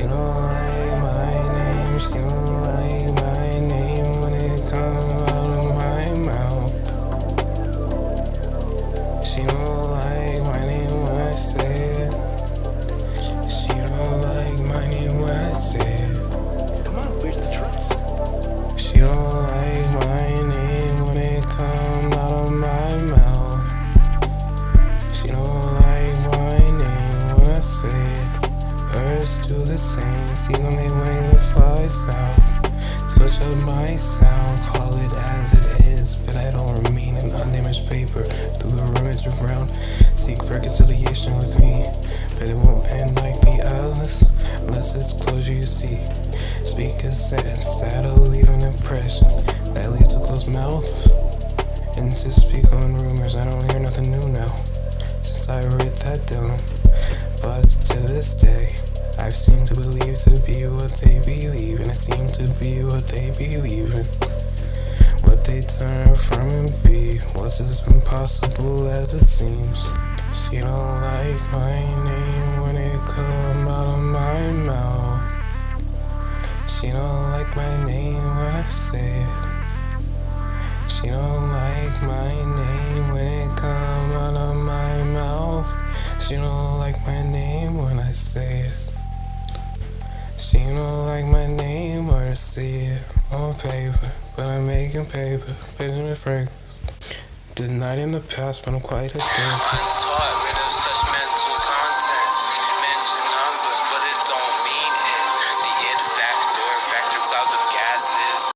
don't like my name, she don't like my name when it comes out of my mouth. She don't like my name when I say it. She don't like my name when I say it. Come on, where's the trust? She don't like my name when it comes out of my mouth. She don't like my name when I say it. Birds do the same, see when they wing the flies out. Switch up my sound, call it as it is, but I don't mean an undamaged paper. Through the rummage around, seek reconciliation with me, but it won't end like the others, unless it's closure you see. Speak a sentence that'll leave an impression that leads to closed mouth. And to speak on rumors, I don't hear nothing new now since I wrote that down. But to this day, I've seemed to believe to be what they believe, and I seem to be what they believe in. What they turn from and be was as impossible as it seems. She don't like my name when it come out of my mouth. She don't like my name when I say it. She don't like my name when it come out of my mouth. She don't like my name when I say it. She don't like my name or to see it on paper, but I'm making paper, Benjamin Franklin. Denied in the past, but I'm quite a dancer.